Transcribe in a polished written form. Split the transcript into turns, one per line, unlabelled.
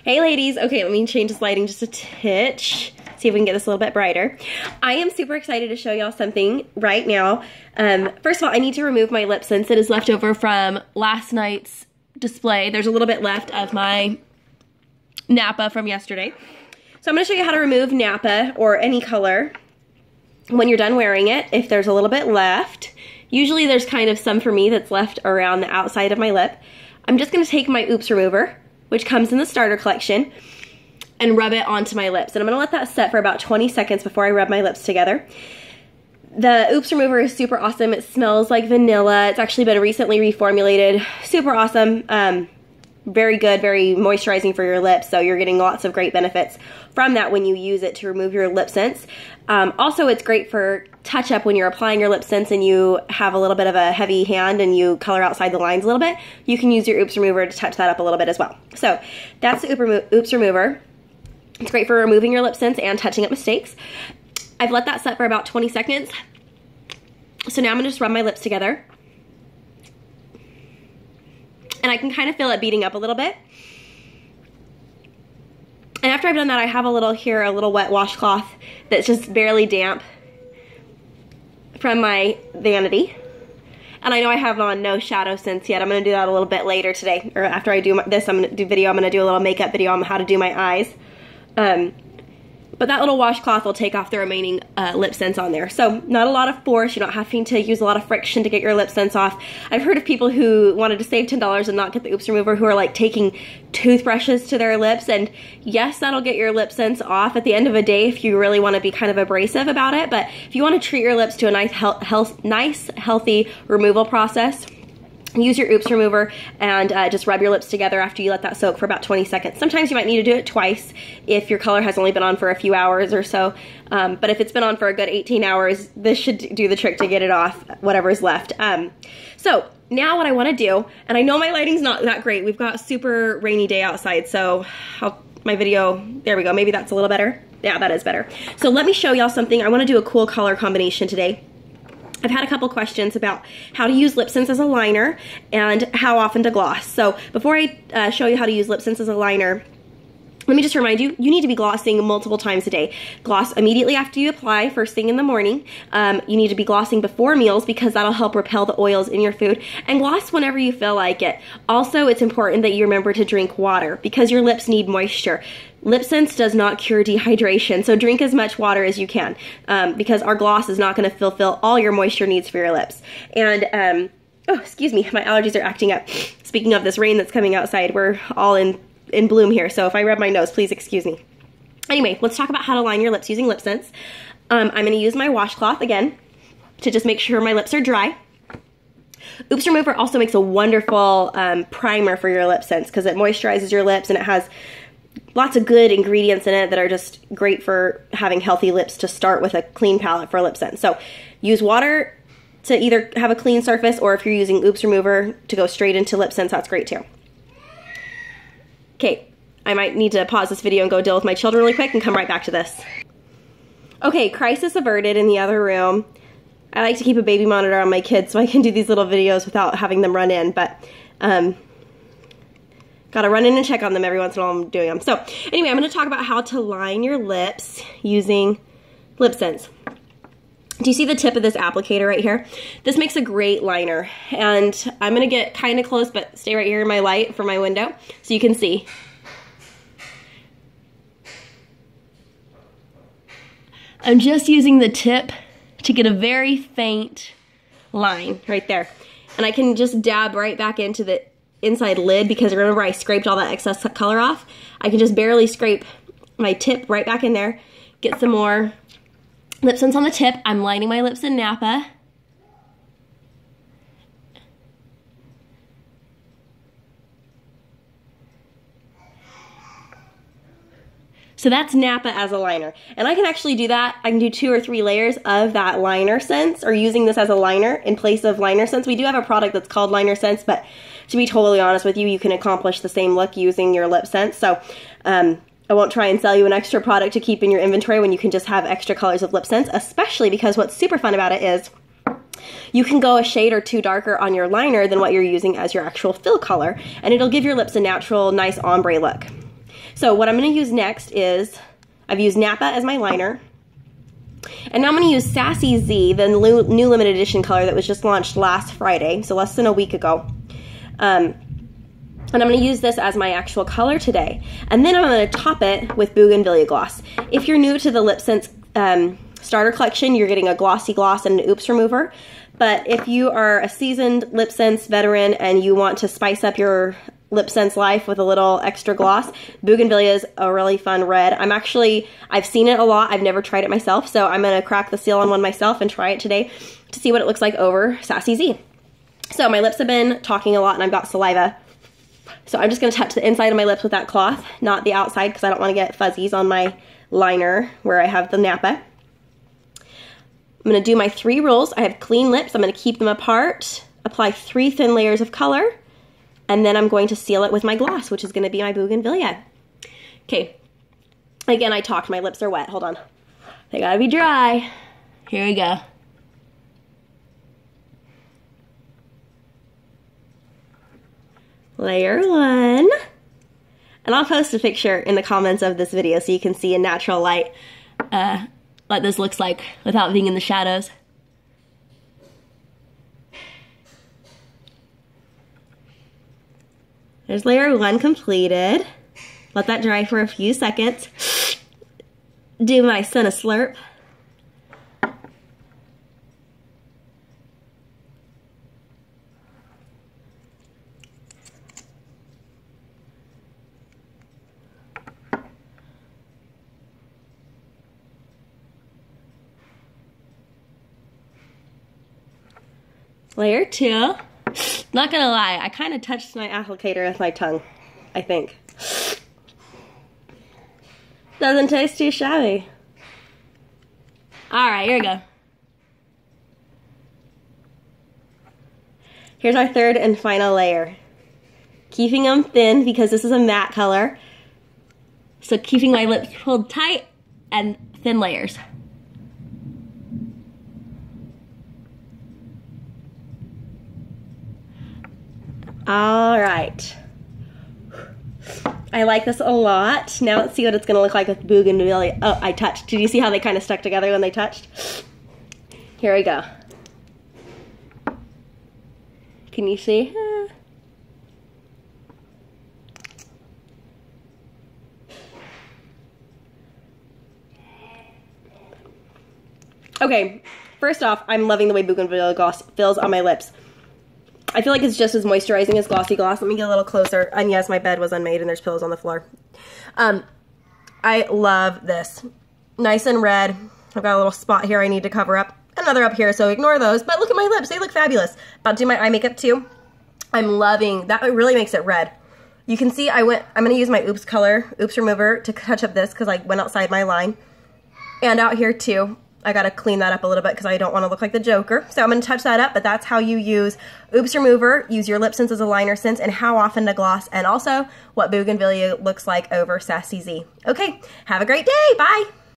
Hey ladies, okay, let me change this lighting just a titch. See if we can get this a little bit brighter. I am super excited to show y'all something right now. First of all, I need to remove my LipSense that is left over from last night's display. There's a little bit left of my Napa from yesterday. So I'm gonna show you how to remove Napa or any color when you're done wearing it, if there's a little bit left. Usually there's kind of some for me that's left around the outside of my lip. I'm just gonna take my Oops Remover, which comes in the starter collection, and rub it onto my lips. And I'm gonna let that set for about 20 seconds before I rub my lips together. The Oops Remover is super awesome. It smells like vanilla. It's actually been recently reformulated. Super awesome. Very good, very moisturizing for your lips, so you're getting lots of great benefits from that when you use it to remove your LipSense. Also, it's great for touch-up when you're applying your LipSense and you have a little bit of a heavy hand and you color outside the lines a little bit. You can use your Oops Remover to touch that up a little bit as well. So that's the Oops Remover. It's great for removing your LipSense and touching up mistakes. I've let that set for about 20 seconds. So now I'm gonna just rub my lips together. And I can kind of feel it beating up a little bit. And after I've done that, I have a little wet washcloth that's just barely damp from my vanity. And I know I have on no shadow sense yet. I'm gonna do that a little bit later today, or after I do this, I'm gonna do a little makeup video on how to do my eyes. But that little washcloth will take off the remaining LipSense on there. So not a lot of force. You're not having to use a lot of friction to get your LipSense off. I've heard of people who wanted to save $10 and not get the Oops Remover who are like taking toothbrushes to their lips. And yes, that'll get your LipSense off at the end of a day if you really want to be kind of abrasive about it. But if you want to treat your lips to a nice, healthy removal process, use your Oops Remover and just rub your lips together after you let that soak for about 20 seconds. Sometimes you might need to do it twice if your color has only been on for a few hours or so. But if it's been on for a good 18 hours, this should do the trick to get it off, whatever is left. So now what I want to do, and I know my lighting's not that great. We've got a super rainy day outside, so my video, there we go. Maybe that's a little better. Yeah, that is better. So let me show y'all something. I want to do a cool color combination today. I've had a couple questions about how to use LipSense as a liner and how often to gloss. So before I show you how to use LipSense as a liner, let me just remind you, you need to be glossing multiple times a day. Gloss immediately after you apply, first thing in the morning. You need to be glossing before meals because that'll help repel the oils in your food. And gloss whenever you feel like it. Also, it's important that you remember to drink water because your lips need moisture. LipSense does not cure dehydration, so drink as much water as you can because our gloss is not going to fulfill all your moisture needs for your lips. And, oh, excuse me, my allergies are acting up. Speaking of this rain that's coming outside, we're all in bloom here, so if I rub my nose, please excuse me. Anyway, let's talk about how to line your lips using LipSense. I'm going to use my washcloth again to just make sure my lips are dry. Oops Remover also makes a wonderful primer for your LipSense because it moisturizes your lips and it has lots of good ingredients in it that are just great for having healthy lips to start with a clean palette for LipSense. So use water to either have a clean surface, or if you're using Oops Remover to go straight into LipSense, that's great too. Okay, I might need to pause this video and go deal with my children really quick and come right back to this. Okay, crisis averted in the other room. I like to keep a baby monitor on my kids so I can do these little videos without having them run in, but gotta run in and check on them every once in a while I'm doing them. So anyway, I'm gonna talk about how to line your lips using LipSense. Do you see the tip of this applicator right here? This makes a great liner, and I'm gonna get kind of close, but stay right here in my light for my window so you can see. I'm just using the tip to get a very faint line right there. And I can just dab right back into the inside lid because remember I scraped all that excess color off. I can just barely scrape my tip right back in there, get some more LipSense on the tip. I'm lining my lips in Napa. So that's Napa as a liner. And I can actually do that. I can do 2 or 3 layers of that liner sense, or using this as a liner in place of liner sense. We do have a product that's called liner sense, but to be totally honest with you, you can accomplish the same look using your LipSense. So I won't try and sell you an extra product to keep in your inventory when you can just have extra colors of LipSense, especially because what's super fun about it is you can go a shade or 2 darker on your liner than what you're using as your actual fill color, and it'll give your lips a natural, nice ombre look. So what I'm going to use next is, I've used Napa as my liner. And now I'm going to use Sassy Z, the new limited edition color that was just launched last Friday, so less than a week ago. And I'm going to use this as my actual color today. And then I'm going to top it with Bougainvillea Gloss. If you're new to the LipSense starter collection, you're getting a glossy gloss and an oops remover. But if you are a seasoned LipSense veteran and you want to spice up your LipSense life with a little extra gloss, Bougainvillea is a really fun red. I've seen it a lot. I've never tried it myself, so I'm going to crack the seal on one myself and try it today to see what it looks like over Sassy Z. So my lips have been talking a lot and I've got saliva. So I'm just going to touch the inside of my lips with that cloth, not the outside, because I don't want to get fuzzies on my liner where I have the Napa. I'm going to do my 3 rules. I have clean lips. I'm going to keep them apart, apply 3 thin layers of color, and then I'm going to seal it with my gloss, which is going to be my Bougainvillea. Okay. Again, I talked. My lips are wet. Hold on. They gotta be dry. Here we go. Layer 1. And I'll post a picture in the comments of this video so you can see in natural light what this looks like without being in the shadows. There's layer 1 completed. Let that dry for a few seconds. Do my Sun a slurp. Layer 2. Not gonna lie, I kind of touched my applicator with my tongue, I think. Doesn't taste too shabby. Alright, here we go. Here's our 3rd and final layer. Keeping them thin because this is a matte color. So keeping my lips pulled tight and thin layers. All right. I like this a lot. Now let's see what it's going to look like with Bougainvillea. Oh, I touched. Did you see how they kind of stuck together when they touched? Here we go. Can you see? Okay, first off, I'm loving the way Bougainvillea Gloss feels on my lips. I feel like it's just as moisturizing as Glossy Gloss. Let me get a little closer. And yes, my bed was unmade and there's pillows on the floor. I love this. Nice and red. I've got a little spot here I need to cover up. Another up here, so ignore those. But look at my lips. They look fabulous. About to do my eye makeup too. I'm loving that. It really makes it red. You can see I'm going to use my Oops remover to touch up this because I went outside my line. And out here too. I gotta clean that up a little bit because I don't want to look like the Joker. So I'm gonna touch that up, but that's how you use Oops Remover, use your LipSense as a liner sense, and how often to gloss, and also what Bougainvillea looks like over Sassy Z. Okay, have a great day, bye!